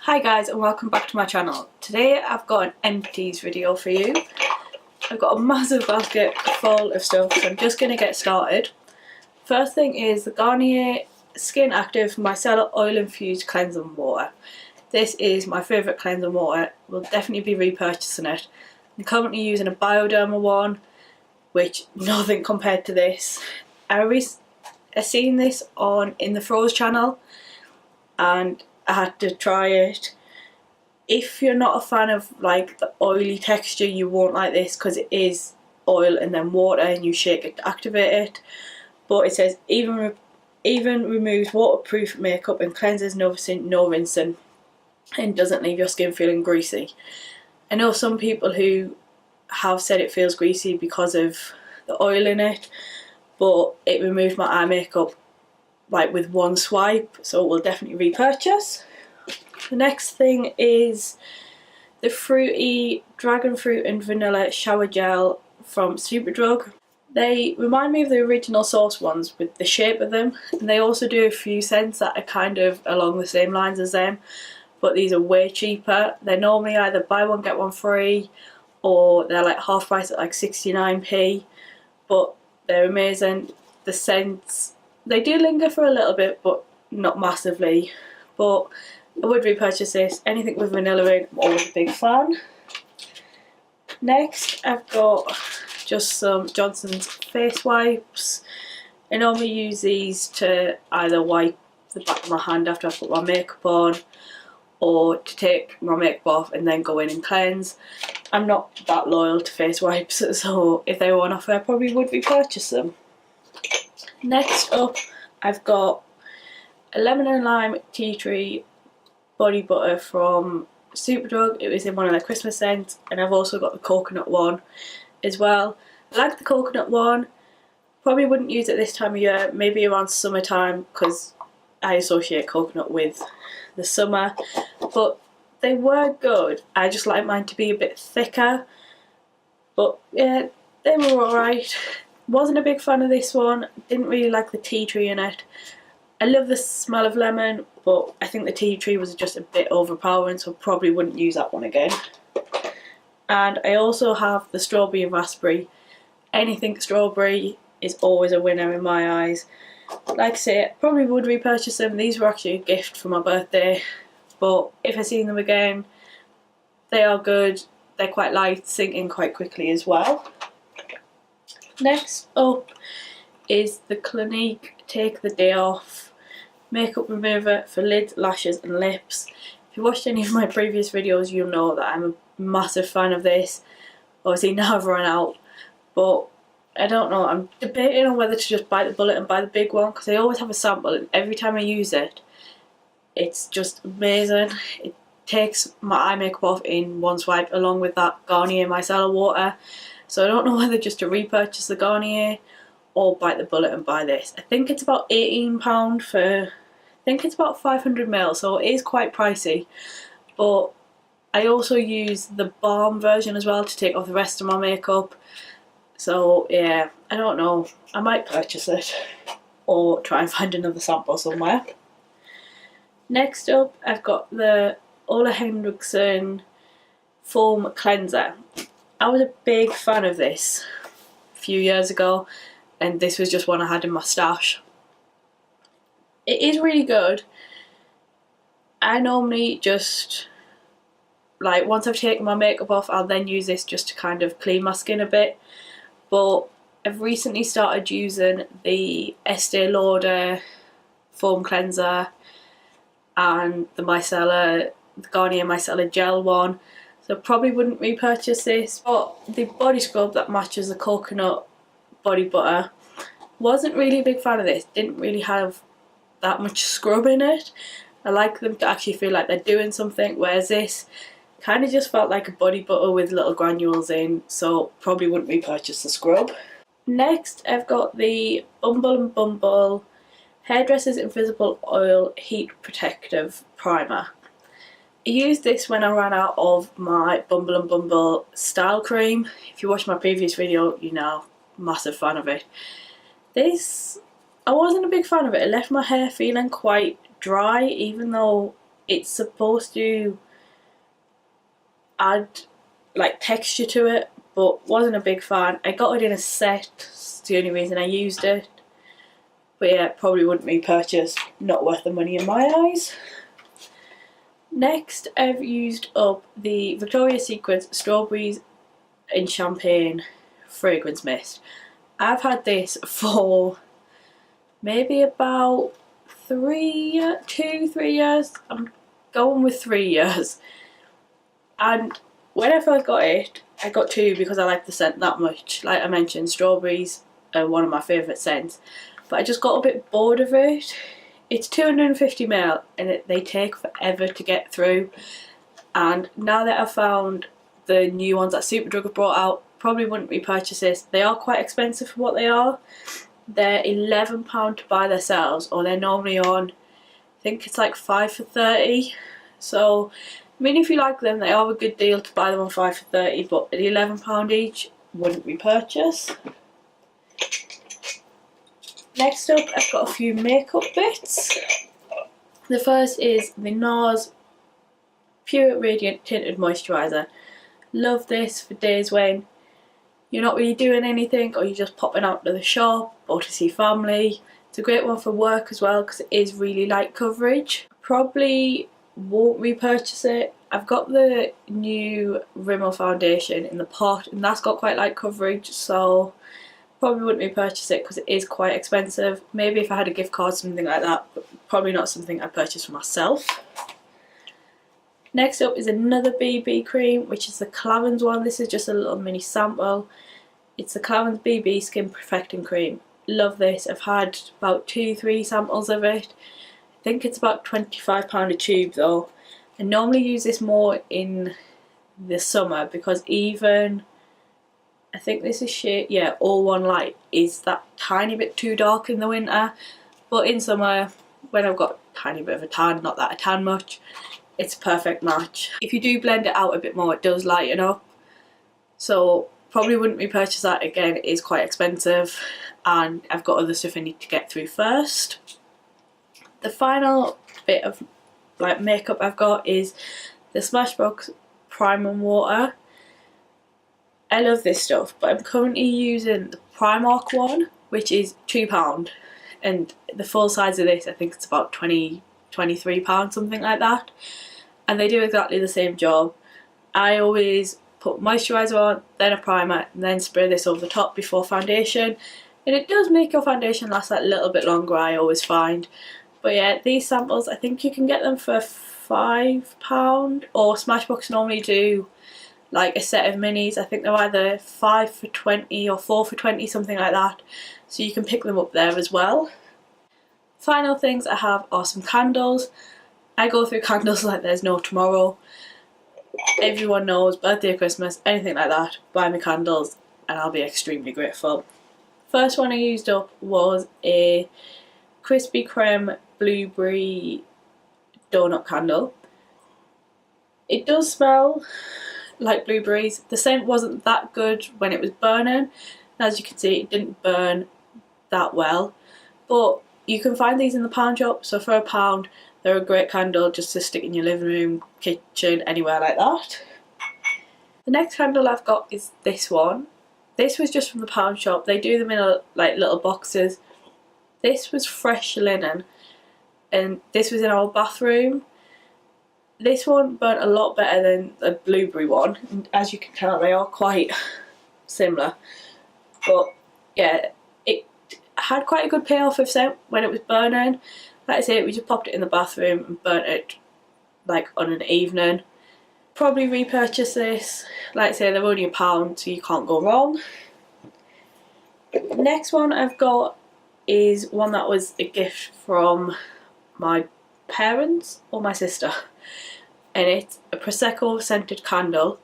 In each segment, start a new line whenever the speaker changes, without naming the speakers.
Hi guys and welcome back to my channel. Today I've got an empties video for you. I've got a massive basket full of stuff, so I'm just going to get started. First thing is the Garnier Skin Active Micellar Oil Infused Cleansing Water. This is my favourite cleansing water. We'll definitely be repurchasing it. I'm currently using a Bioderma one, which nothing compared to this. I seen this in the Froze channel and I had to try it. If you're not a fan of like the oily texture, you won't like this because it is oil and then water and you shake it to activate it. But it says even removes waterproof makeup and cleanses no rinsing and doesn't leave your skin feeling greasy. I know some people who have said it feels greasy because of the oil in it, but it removed my eye makeup like with one swipe, so we'll definitely repurchase. The next thing is the fruity dragon fruit and vanilla shower gel from Superdrug. They remind me of the original Source ones with the shape of them, and they also do a few scents that are kind of along the same lines as them, but these are way cheaper. They're normally either buy one get one free, or they're like half price at like 69p, but they're amazing. The scents, they do linger for a little bit, but not massively. But I would repurchase this. Anything with vanilla in, I'm always a big fan. Next, I've got just some Johnson's face wipes. I normally use these to either wipe the back of my hand after I put my makeup on, or to take my makeup off and then go in and cleanse. I'm not that loyal to face wipes, so if they were on offer I probably would repurchase them. Next up, I've got a lemon and lime tea tree body butter from Superdrug. It was in one of their Christmas scents, and I've also got the coconut one as well. I like the coconut one. Probably wouldn't use it this time of year, maybe around summertime, because I associate coconut with the summer, but they were good. I just like mine to be a bit thicker, but yeah, they were alright. Wasn't a big fan of this one, didn't really like the tea tree in it. I love the smell of lemon, but I think the tea tree was just a bit overpowering, so probably wouldn't use that one again. And I also have the strawberry and raspberry. Anything strawberry is always a winner in my eyes. Like I say, I probably would repurchase them. These were actually a gift for my birthday, but if I seen them again, they are good. They're quite light, sink in quite quickly as well. Next up is the Clinique Take the Day Off makeup remover for lids, lashes and lips. If you watched any of my previous videos, you'll know that I'm a massive fan of this. Obviously now I've run out, but I don't know, I'm debating on whether to just bite the bullet and buy the big one, because I always have a sample and every time I use it, it's just amazing. It takes my eye makeup off in one swipe, along with that Garnier micellar water. So I don't know whether just to repurchase the Garnier or bite the bullet and buy this. I think it's about £18 for, I think it's about 500ml, so it is quite pricey. But I also use the balm version as well to take off the rest of my makeup. So yeah, I don't know, I might purchase it or try and find another sample somewhere. Next up, I've got the Ole Henriksen Foam Cleanser. I was a big fan of this a few years ago, and this was just one I had in my stash. It is really good. I normally just, like, once I've taken my makeup off, I'll then use this just to kind of clean my skin a bit. But I've recently started using the Estee Lauder foam cleanser and the Garnier Micellar Gel one. So probably wouldn't repurchase this. But the body scrub that matches the coconut body butter, wasn't really a big fan of this. Didn't really have that much scrub in it. I like them to actually feel like they're doing something, whereas this kind of just felt like a body butter with little granules in, so probably wouldn't repurchase the scrub. Next, I've got the Bumble & Bumble Hairdresser's Invisible Oil Heat Protective Primer. I used this when I ran out of my Bumble & Bumble Style Cream. If you watched my previous video, you know, massive fan of it. This, I wasn't a big fan of it. It left my hair feeling quite dry, even though It's supposed to add like texture to it, but wasn't a big fan. I got it in a set, it's the only reason I used it. But yeah, probably wouldn't repurchase, not worth the money in my eyes. Next, I've used up the Victoria's Secret Strawberries in Champagne Fragrance Mist. I've had this for maybe about 3 years. I'm going with 3 years. And when I first got it, I got 2 because I like the scent that much. Like I mentioned, strawberries are one of my favourite scents. But I just got a bit bored of it. It's 250ml and they take forever to get through. And now that I've found the new ones that Superdrug have brought out, probably wouldn't repurchase this. They are quite expensive for what they are. They're £11 to buy themselves, or they're normally on, I think it's like 5 for 30. So, I mean, if you like them, they are a good deal to buy them on 5 for 30, but at £11 each, wouldn't repurchase. Next up, I've got a few makeup bits. The first is the NARS Pure Radiant Tinted Moisturiser. Love this for days when you're not really doing anything or you're just popping out to the shop or to see family. It's a great one for work as well because it is really light coverage. Probably won't repurchase it. I've got the new Rimmel foundation in the pot and that's got quite light coverage, so probably wouldn't repurchase it because it is quite expensive. Maybe if I had a gift card, something like that, but probably not something I'd purchase for myself. Next up is another BB cream, which is the Clarins one. This is just a little mini sample. It's the Clarins BB Skin Perfecting Cream. Love this. I've had about 2-3 samples of it. I think it's about £25 a tube though. I normally use this more in the summer because even, I think this is shade, yeah, All One Light is that tiny bit too dark in the winter. But in summer, when I've got a tiny bit of a tan, not that I tan much, it's a perfect match. If you do blend it out a bit more, it does lighten up. So probably wouldn't repurchase that again. It is quite expensive and I've got other stuff I need to get through first. The final bit of like makeup I've got is the Smashbox Prime and Water. I love this stuff, but I'm currently using the Primark one, which is £2, and the full size of this I think it's about £23, something like that, and they do exactly the same job. I always put moisturiser on, then a primer, and then spray this over the top before foundation, and it does make your foundation last that little bit longer, I always find. But yeah, these samples, I think you can get them for £5, or Smashbox normally do like a set of minis. I think they're either 5 for 20 or 4 for 20, something like that, so you can pick them up there as well. Final things I have are some candles. I go through candles like there's no tomorrow. Everyone knows, birthday, Christmas, anything like that, buy me candles and I'll be extremely grateful. First one I used up was a Krispy Kreme blueberry donut candle. It does smell like blueberries. The scent wasn't that good when it was burning. As you can see, it didn't burn that well, but you can find these in the pound shop, so for £1 they're a great candle just to stick in your living room, kitchen, anywhere like that. The next candle I've got is this one. This was just from the pound shop. They do them in like little boxes. This was fresh linen and this was in our bathroom. This one burnt a lot better than the blueberry one, and as you can tell they are quite similar, but yeah, it had quite a good payoff of scent when it was burning. Like I say, we just popped it in the bathroom and burnt it like on an evening. Probably repurchase this. Like I say, they're only £1, so you can't go wrong. Next one I've got is one that was a gift from my parents or my sister, and it's a Prosecco scented candle.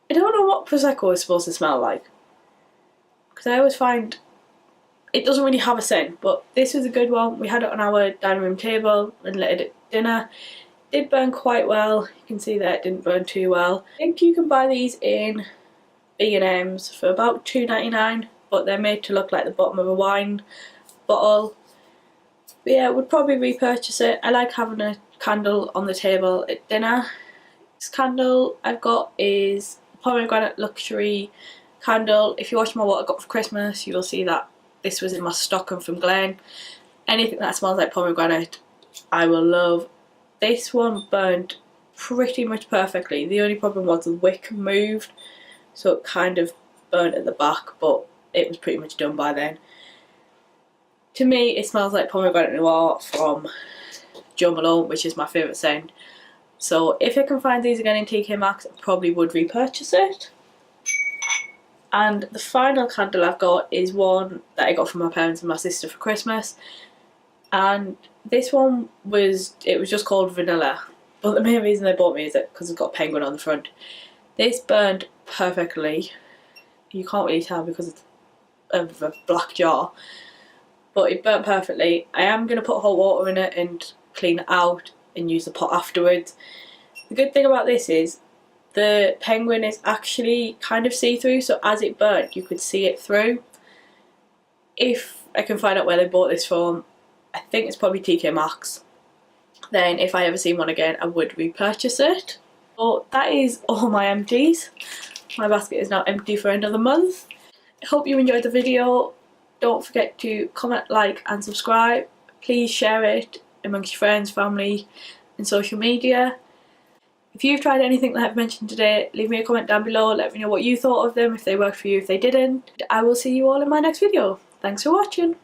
I don't know what Prosecco is supposed to smell like, because I always find it doesn't really have a scent, but this was a good one. We had it on our dining room table and lit it at dinner. It did burn quite well. You can see that it didn't burn too well. I think you can buy these in B&M's for about £2.99, but they're made to look like the bottom of a wine bottle. But yeah, would probably repurchase it. I like having a candle on the table at dinner. This candle I've got is pomegranate luxury candle. If you watch my what I got for Christmas, you will see that this was in my stocking from Glen. Anything that smells like pomegranate I will love. This one burned pretty much perfectly. The only problem was the wick moved, so it kind of burnt at the back, but it was pretty much done by then. To me, it smells like pomegranate noir from Jo Malone, which is my favourite scent. So if I can find these again in TK Maxx, I probably would repurchase it. And the final candle I've got is one that I got from my parents and my sister for Christmas. And this one was just called Vanilla. But the main reason they bought me is because it's got a penguin on the front. This burned perfectly. You can't really tell because it's a black jar. But it burnt perfectly. I am going to put hot water in it and clean it out and use the pot afterwards. The good thing about this is the penguin is actually kind of see-through, so as it burnt you could see it through. If I can find out where they bought this from, I think it's probably TK Maxx. Then if I ever see one again, I would repurchase it. But that is all my empties. My basket is now empty for another month. I hope you enjoyed the video. Don't forget to comment, like and subscribe. Please share it amongst your friends, family and social media. If you've tried anything that I've mentioned today, leave me a comment down below. Let me know what you thought of them, if they worked for you, if they didn't. I will see you all in my next video. Thanks for watching.